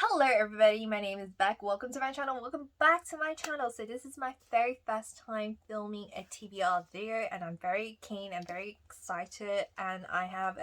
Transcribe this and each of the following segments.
Hello everybody, my name is Beth. Welcome to my channel. Welcome back to my channel. So this is my very first time filming a TBR video and I'm very keen and very excited, and I have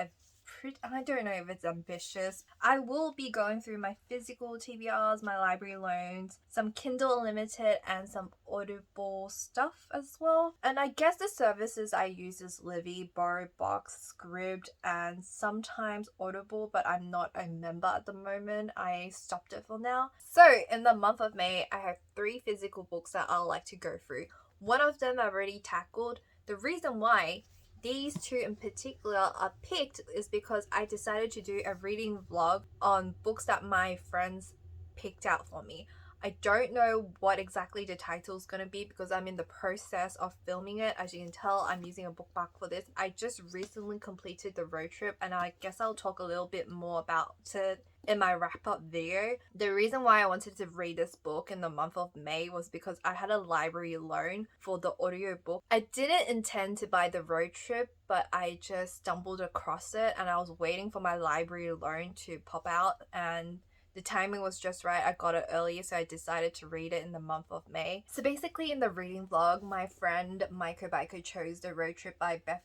I don't know if it's ambitious. I will be going through my physical TBRs, my library loans, some Kindle Unlimited and some Audible stuff as well. And I guess the services I use is Livy, BorrowBox, Scribd and sometimes Audible, but I'm not a member at the moment. I stopped it for now. So in the month of May, I have 3 physical books that I'll like to go through. One of them I've already tackled. The reason why these 2 in particular are picked is because I decided to do a reading vlog on books that my friends picked out for me. I don't know what exactly the title is going to be because I'm in the process of filming it. As you can tell, I'm using a bookmark for this. I just recently completed the road trip and I guess I'll talk a little bit more about it in my wrap-up video. The reason why I wanted to read this book in the month of May was because I had a library loan for the audiobook. I didn't intend to buy the road trip, but I just stumbled across it and I was waiting for my library loan to pop out and the timing was just right. I got it early, so I decided to read it in the month of May. So basically in the reading vlog, my friend Biker chose The Road Trip by Beth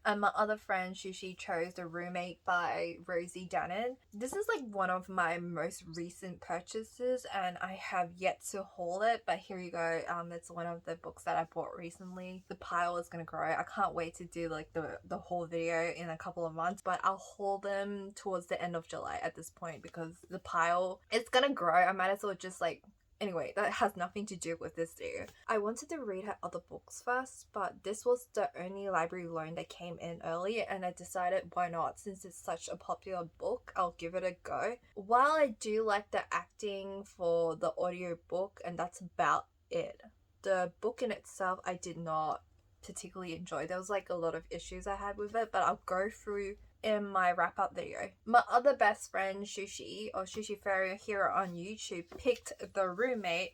and my other friend Shushi chose The Roommate by Rosie Danan. This is like one of my most recent purchases and I have yet to haul it, but here you go. It's one of the books that I bought recently. The pile is gonna grow. I can't wait to do like the whole video in a couple of months, but I'll haul them towards the end of July at this point because the pile it's gonna grow. I might as well just like anyway, that has nothing to do with this video. I wanted to read her other books first, but this was the only library loan that came in early and I decided why not, since it's such a popular book, I'll give it a go. While I do like the acting for the audiobook and that's about it, the book in itself I did not particularly enjoy. There was like a lot of issues I had with it, but I'll go through in my wrap-up video. My other best friend Shushi or Shushi Fairy here on YouTube picked The Roommate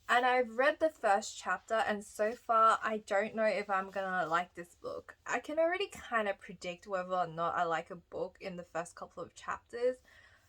and I've read the first chapter and so far I don't know if I'm gonna like this book. I can already kind of predict whether or not I like a book in the first couple of chapters,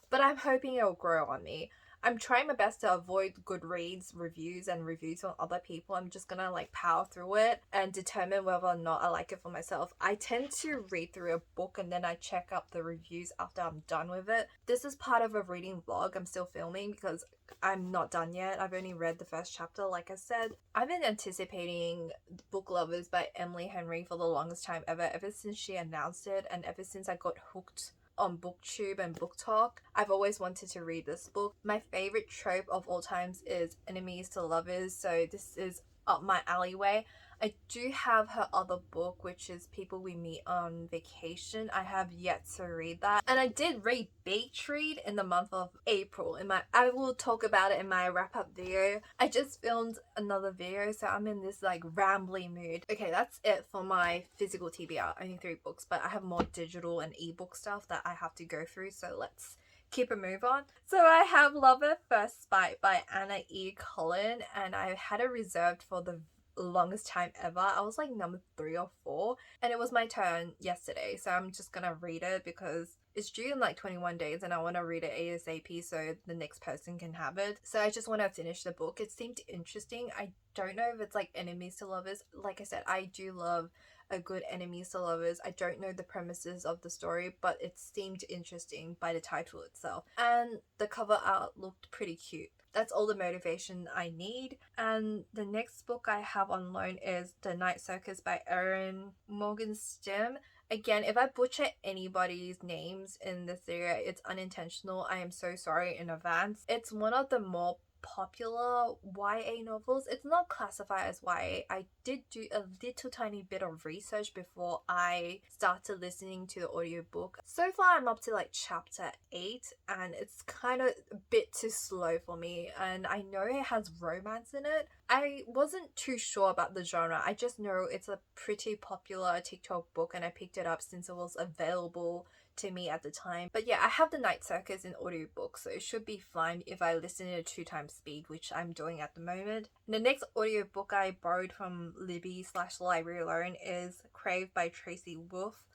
but I'm hoping it'll grow on me. I'm trying my best to avoid Goodreads reviews and reviews from other people. I'm just gonna like power through it and determine whether or not I like it for myself. I tend to read through a book and then I check up the reviews after I'm done with it. This is part of a reading vlog I'm still filming because I'm not done yet. I've only read the first chapter, like I said. I've been anticipating Book Lovers by Emily Henry for the longest time ever since she announced it and ever since I got hooked on BookTube and BookTok. I've always wanted to read this book. My favorite trope of all times is enemies to lovers, so this is up my alleyway. I do have her other book, which is People We Meet on Vacation. I have yet to read that. And I did read Beach Read in the month of April. I will talk about it in my wrap-up video. I just filmed another video, so I'm in this like rambly mood. Okay, that's it for my physical TBR. Only 3 books, but I have more digital and ebook stuff that I have to go through, so let's keep a move on. So I have Love at First Bite by Anna E. Cullen, and I had it reserved for the longest time ever. I was like number 3 or 4 and it was my turn yesterday, so I'm just gonna read it because it's due in like 21 days and I want to read it ASAP so the next person can have it. So I just want to finish the book. It seemed interesting. I don't know if it's like enemies to lovers. Like I said, I do love a good enemies to lovers. I don't know the premises of the story, but it seemed interesting by the title itself and the cover art looked pretty cute. That's all the motivation I need. And the next book I have on loan is The Night Circus by Erin Morgenstern. Again, if I butcher anybody's names in this video, it's unintentional. I am so sorry in advance. It's one of the more popular YA novels. It's not classified as YA. I did do a little tiny bit of research before I started listening to the audiobook. So far I'm up to like chapter 8 and it's kind of a bit too slow for me, and I know it has romance in it. I wasn't too sure about the genre. I just know it's a pretty popular TikTok book and I picked it up since it was available to me at the time. But yeah, I have The Night Circus in audiobook, so it should be fine if I listen at 2 times speed, which I'm doing at the moment. And the next audiobook I borrowed from Libby/library loan is Crave by Tracy Wolff.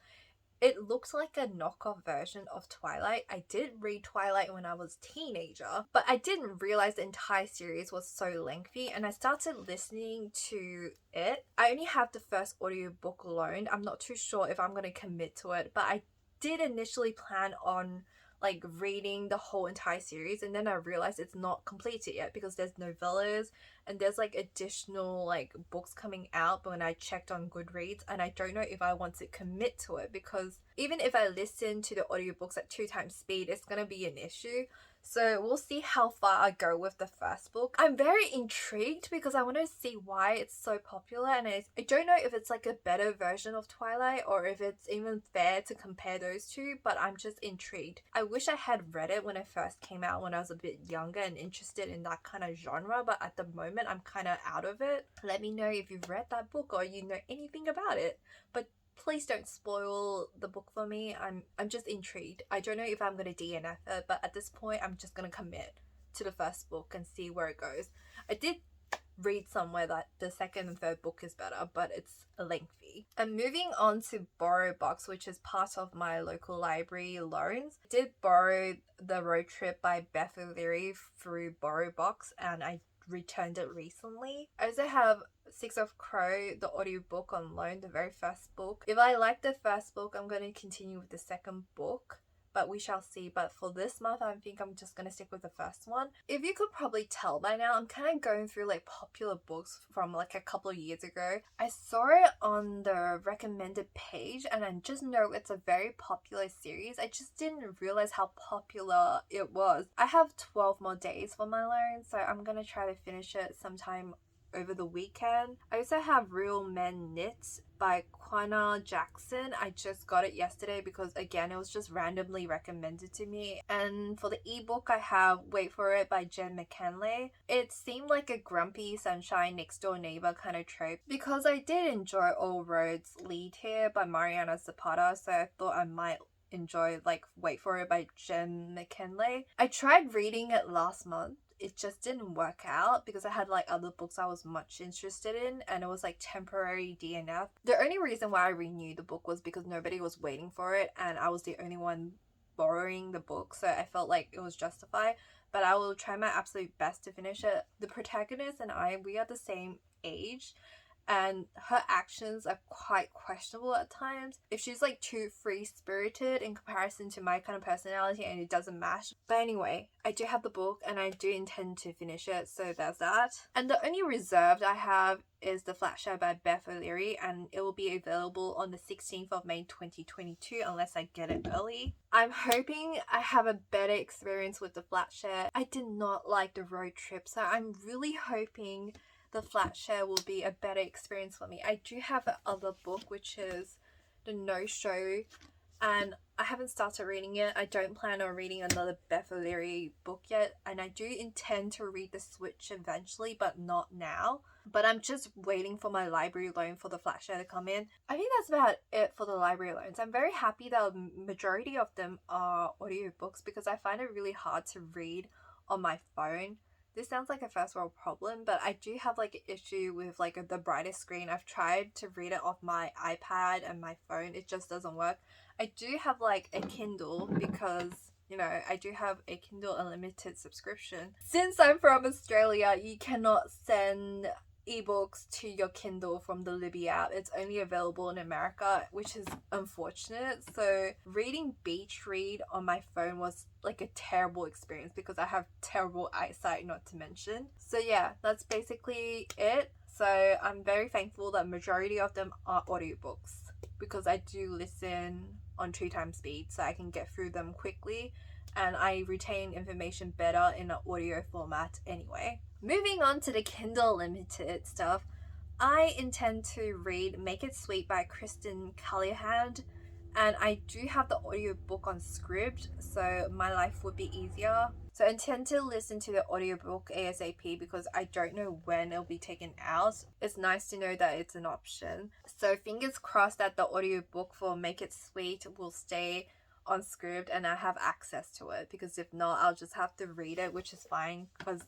It looks like a knockoff version of Twilight. I did read Twilight when I was a teenager, but I didn't realize the entire series was so lengthy, and I started listening to it. I only have the first audiobook loaned. I'm not too sure if I'm going to commit to it, but I did initially plan on like reading the whole entire series, and then I realized it's not completed yet because there's novellas and there's like additional like books coming out. But when I checked on Goodreads, and I don't know if I want to commit to it, because even if I listen to the audiobooks at 2x speed, it's gonna be an issue. So we'll see how far I go with the first book. I'm very intrigued because I want to see why it's so popular, and I don't know if it's like a better version of Twilight or if it's even fair to compare those two, but I'm just intrigued. I wish I had read it when it first came out when I was a bit younger and interested in that kind of genre, but at the moment I'm kind of out of it. Let me know if you've read that book or you know anything about it. But please don't spoil the book for me. I'm just intrigued. I don't know if I'm going to DNF it, but at this point I'm just going to commit to the first book and see where it goes. I did read somewhere that the second and third book is better, but it's lengthy. And moving on to BorrowBox, which is part of my local library loans. I did borrow The Road Trip by Beth through BorrowBox, and I returned it recently. I also have Six of Crow, the audiobook on loan, the very first book. If I like the first book, I'm going to continue with the second book, but we shall see. But for this month, I think I'm just going to stick with the first one. If you could probably tell by now, I'm kind of going through like popular books from like a couple of years ago. I saw it on the recommended page, and I just know it's a very popular series. I just didn't realize how popular it was. I have 12 more days for my loan, so I'm going to try to finish it sometime over the weekend. I also have Real Men Knit by Quanah Jackson. I just got it yesterday because again it was just randomly recommended to me. And for the ebook I have Wait For It by Jen McKinley. It seemed like a grumpy sunshine next door neighbor kind of trope because I did enjoy All Roads Lead Here by Mariana Zapata, so I thought I might enjoy like Wait For It by Jen McKinley. I tried reading it last month. It just didn't work out because I had like other books I was much interested in, and it was like temporary DNF. The only reason why I renewed the book was because nobody was waiting for it and I was the only one borrowing the book, so I felt like it was justified. But I will try my absolute best to finish it. The protagonist and I, we are the same age, and her actions are quite questionable at times. If she's like too free-spirited in comparison to my kind of personality, and it doesn't match. But anyway, I do have the book and I do intend to finish it, so there's that. And the only reserved I have is The Flat Share by Beth, and it will be available on the 16th of May 2022 unless I get it early. I'm hoping I have a better experience with The Flat Share. I did not like The Road Trip, so I'm really hoping The Flat Share will be a better experience for me. I do have another book, which is The No Show, and I haven't started reading it. I don't plan on reading another Beth book yet, and I do intend to read The Switch eventually, but not now. But I'm just waiting for my library loan for The Flat Share to come in. I think that's about it for the library loans. I'm very happy that a majority of them are audiobooks because I find it really hard to read on my phone. This sounds like a first world problem, but I do have like an issue with like the brightest screen. I've tried to read it off my iPad and my phone. It just doesn't work. I do have like a Kindle because, you know, I do have a Kindle Unlimited subscription. Since I'm from Australia, you cannot send ebooks to your Kindle from the Libby app. It's only available in America, which is unfortunate. So reading Beach Read on my phone was like a terrible experience because I have terrible eyesight, not to mention. So yeah, that's basically it. So I'm very thankful that majority of them are audiobooks because I do listen on 2x speed so I can get through them quickly, and I retain information better in an audio format anyway. Moving on to the Kindle Limited stuff, I intend to read Make It Sweet by Kristen Callahan, and I do have the audiobook on Scribd, so my life would be easier. So I intend to listen to the audiobook ASAP because I don't know when it'll be taken out. It's nice to know that it's an option. So fingers crossed that the audiobook for Make It Sweet will stay on Scribd and I have access to it, because if not, I'll just have to read it, which is fine because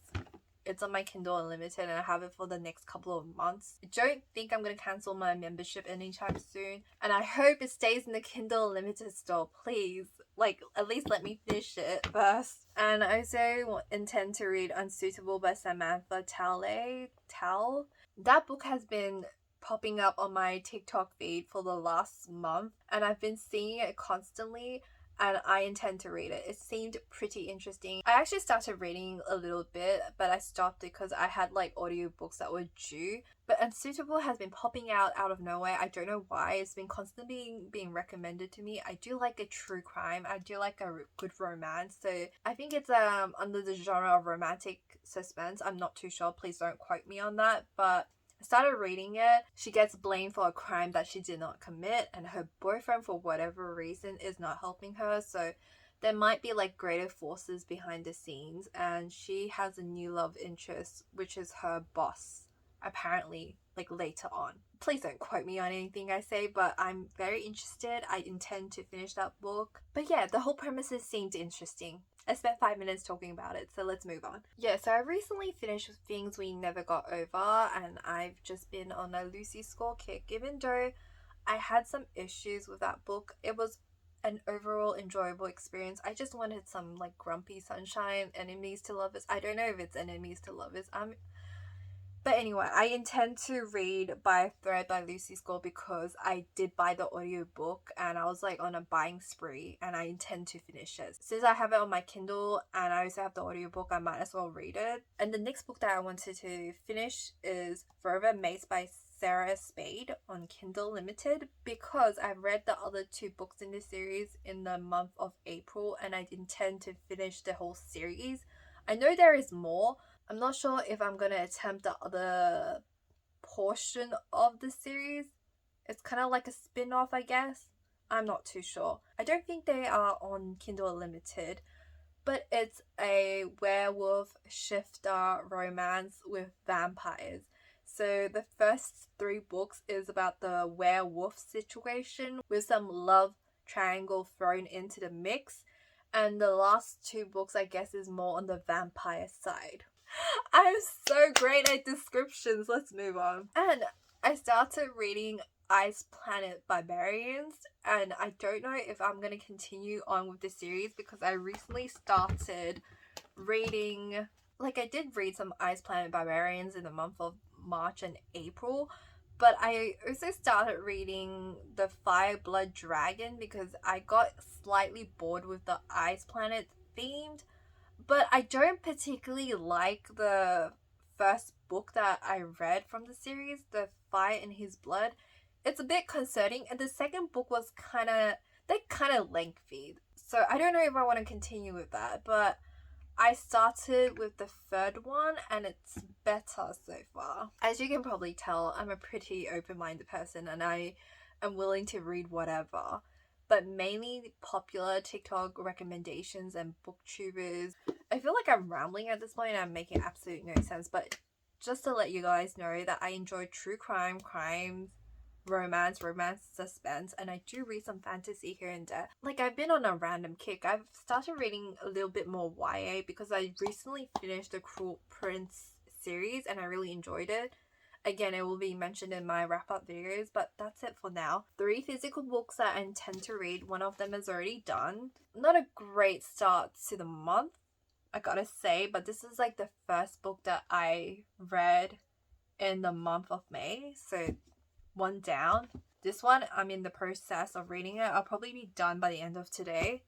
It's on my Kindle Unlimited and I have it for the next couple of months. I don't think I'm going to cancel my membership anytime soon. And I hope it stays in the Kindle Unlimited store, please. Like, at least let me finish it first. And I also intend to read Unsuitable by Samantha Tal. That book has been popping up on my TikTok feed for the last month. And I've been seeing it constantly. And I intend to read it. It seemed pretty interesting. I actually started reading a little bit, but I stopped because I had like audiobooks that were due. But Unsuitable has been popping out of nowhere. I don't know why. It's been constantly being recommended to me. I do like a true crime. I do like a good romance. So I think it's under the genre of romantic suspense. I'm not too sure. Please don't quote me on that. But I started reading it. She gets blamed for a crime that she did not commit, and her boyfriend, for whatever reason, is not helping her. So there might be like greater forces behind the scenes, and she has a new love interest, which is her boss, apparently, like later on. Please don't quote me on anything I say, but I'm very interested. I intend to finish that book. But yeah, the whole premises seemed interesting. I spent 5 minutes talking about it, so let's move on. Yeah, so I recently finished Things We Never Got Over, and I've just been on a Lucy score kick. Even though I had some issues with that book, it was an overall enjoyable experience. I just wanted some like grumpy sunshine, enemies to lovers. I don't know if it's enemies to lovers. But anyway, I intend to read By Thread by Lucy Score because I did buy the audiobook and I was like on a buying spree and I intend to finish it. Since I have it on my Kindle and I also have the audiobook, I might as well read it. And the next book that I wanted to finish is Forever Mace by Sarah Spade on Kindle Limited because I've read the other 2 books in this series in the month of April and I intend to finish the whole series. I know there is more. I'm not sure if I'm going to attempt the other portion of the series. It's kind of like a spin-off, I guess. I'm not too sure. I don't think they are on Kindle Unlimited, but it's a werewolf shifter romance with vampires. So the first 3 books is about the werewolf situation with some love triangle thrown into the mix. And the last 2 books, I guess, is more on the vampire side. I'm so great at descriptions. Let's move on. And I started reading Ice Planet Barbarians, and I don't know if I'm going to continue on with the series because I recently started reading, like I did read some Ice Planet Barbarians in the month of March and April, but I also started reading The Fire Blood Dragon because I got slightly bored with the Ice Planet themed. But I don't particularly like the first book that I read from the series, The Fire in His Blood. It's a bit concerning, and the second book was kind of lengthy. So I don't know if I want to continue with that, but I started with the third one and it's better so far. As you can probably tell, I'm a pretty open-minded person and I am willing to read whatever. But mainly popular TikTok recommendations and booktubers. I feel like I'm rambling at this point and I'm making absolutely no sense, but just to let you guys know that I enjoy true crime, romance, suspense, and I do read some fantasy here and there. Like, I've been on a random kick. I've started reading a little bit more YA because I recently finished the Cruel Prince series and I really enjoyed it. Again, it will be mentioned in my wrap-up videos, but that's it for now. 3 physical books that I intend to read. One of them is already done. Not a great start to the month, I gotta say, but this is like the first book that I read in the month of May, so 1 down. This one, I'm in the process of reading it. I'll probably be done by the end of today.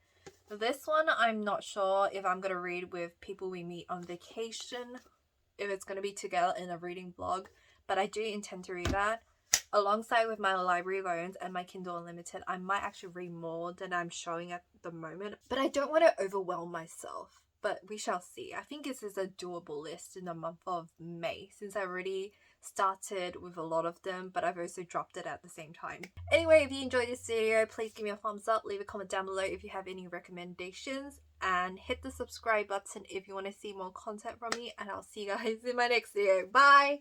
This one, I'm not sure if I'm gonna read with people we meet on vacation, if it's gonna be together in a reading vlog. But I do intend to read that. Alongside with my library loans and my Kindle Unlimited, I might actually read more than I'm showing at the moment. But I don't want to overwhelm myself. But we shall see. I think this is a doable list in the month of May, since I already started with a lot of them, but I've also dropped it at the same time. Anyway, if you enjoyed this video, please give me a thumbs up, leave a comment down below if you have any recommendations, and hit the subscribe button if you want to see more content from me, and I'll see you guys in my next video. Bye!